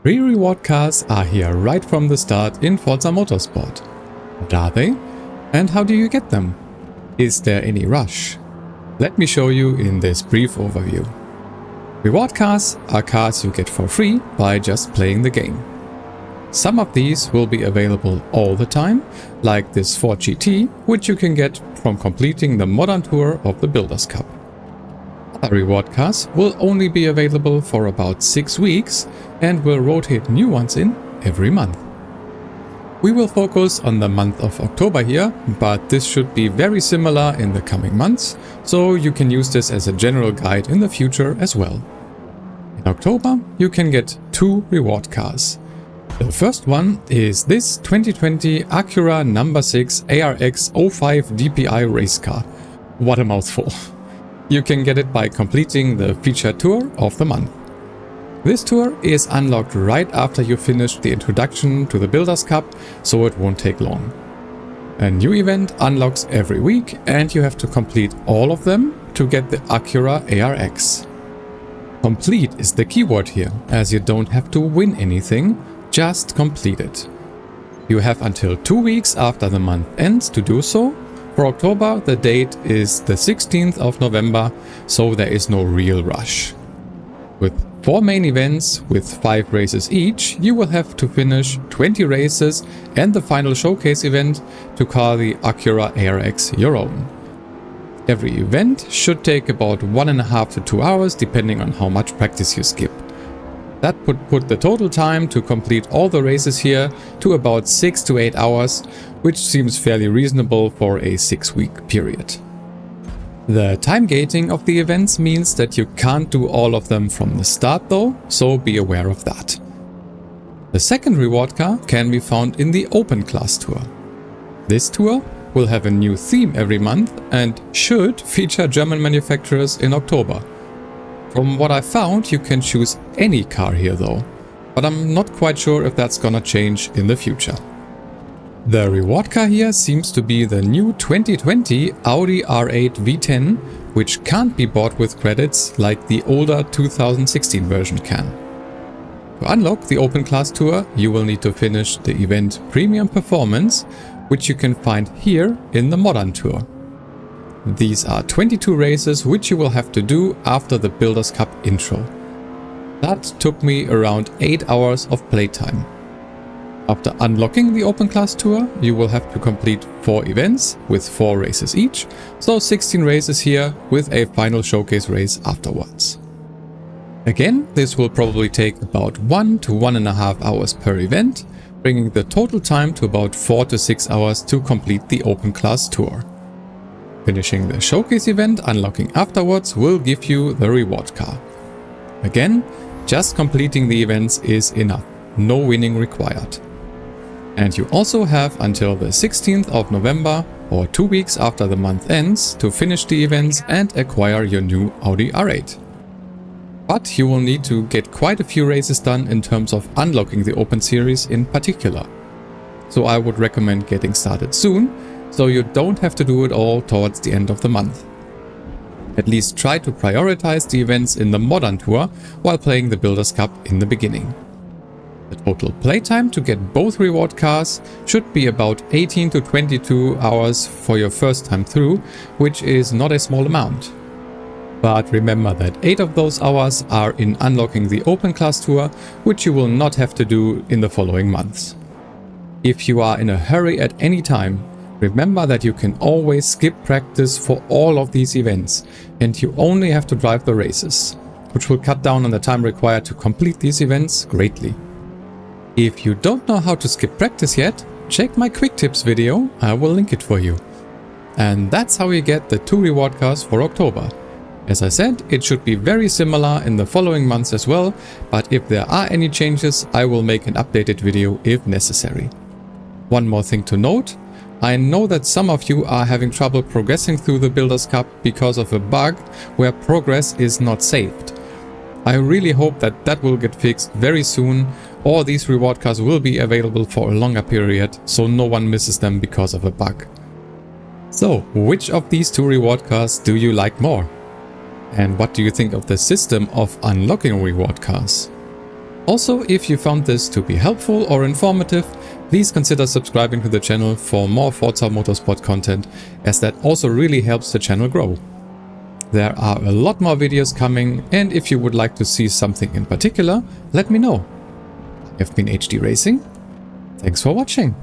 Free reward cars are here right from the start in Forza Motorsport. What are they? And how do you get them? Is there any rush? Let me show you in this brief overview. Reward cars are cars you get for free by just playing the game. Some of these will be available all the time, like this Ford GT, which you can get from completing the modern tour of the Builders Cup. Other reward cars will only be available for about 6 weeks and will rotate new ones in every month. We will focus on the month of October here, but this should be very similar in the coming months, so you can use this as a general guide in the future as well. In October, you can get 2 reward cars. The first one is this 2020 Acura No. 6 ARX 05 DPI race car. What a mouthful. You can get it by completing the feature tour of the month. This tour is unlocked right after you finish the introduction to the Builders Cup, so it won't take long. A new event unlocks every week and you have to complete all of them to get the Acura ARX. Complete is the keyword here, as you don't have to win anything, just complete it. You have until 2 weeks after the month ends to do so. For October, the date is the 16th of November, so there is no real rush. With 4 main events with 5 races each, you will have to finish 20 races and the final showcase event to call the Acura ARX your own. Every event should take about 1.5 to 2 hours depending on how much practice you skip. That would put the total time to complete all the races here to about 6 to 8 hours, which seems fairly reasonable for a 6-week period. The time gating of the events means that you can't do all of them from the start though, so be aware of that. The second reward car can be found in the Open Class Tour. This tour will have a new theme every month and should feature German manufacturers in October. From what I found, you can choose any car here though, but I'm not quite sure if that's gonna change in the future. The reward car here seems to be the new 2020 Audi R8 V10, which can't be bought with credits like the older 2016 version can. To unlock the Open Class Tour, you will need to finish the event Premium Performance, which you can find here in the Modern Tour. These are 22 races which you will have to do after the Builders Cup intro. That took me around 8 hours of playtime. After unlocking the Open Class Tour, you will have to complete 4 events with 4 races each, so 16 races here with a final showcase race afterwards. Again, this will probably take about 1 to 1.5 hours per event, bringing the total time to about 4 to 6 hours to complete the Open Class Tour. Finishing the showcase event unlocking afterwards will give you the reward car. Again, just completing the events is enough, no winning required. And you also have until the 16th of November, or 2 weeks after the month ends, to finish the events and acquire your new Audi R8. But you will need to get quite a few races done in terms of unlocking the Open Series in particular. So I would recommend getting started soon, so you don't have to do it all towards the end of the month. At least try to prioritize the events in the Modern Tour while playing the Builders Cup in the beginning. The total playtime to get both reward cars should be about 18 to 22 hours for your first time through, which is not a small amount. But remember that 8 of those hours are in unlocking the Open Class Tour, which you will not have to do in the following months. If you are in a hurry at any time, remember that you can always skip practice for all of these events, and you only have to drive the races, which will cut down on the time required to complete these events greatly. If you don't know how to skip practice yet, check my quick tips video, I will link it for you. And that's how you get the 2 reward cars for October. As I said, it should be very similar in the following months as well, but if there are any changes, I will make an updated video if necessary. One more thing to note. I know that some of you are having trouble progressing through the Builders Cup because of a bug where progress is not saved. I really hope that that will get fixed very soon, or these reward cars will be available for a longer period so no one misses them because of a bug. So, which of these 2 reward cars do you like more? And what do you think of the system of unlocking reward cars? Also, if you found this to be helpful or informative, please consider subscribing to the channel for more Forza Motorsport content, as that also really helps the channel grow. There are a lot more videos coming, and if you would like to see something in particular, let me know. I've been HD Racing. Thanks for watching.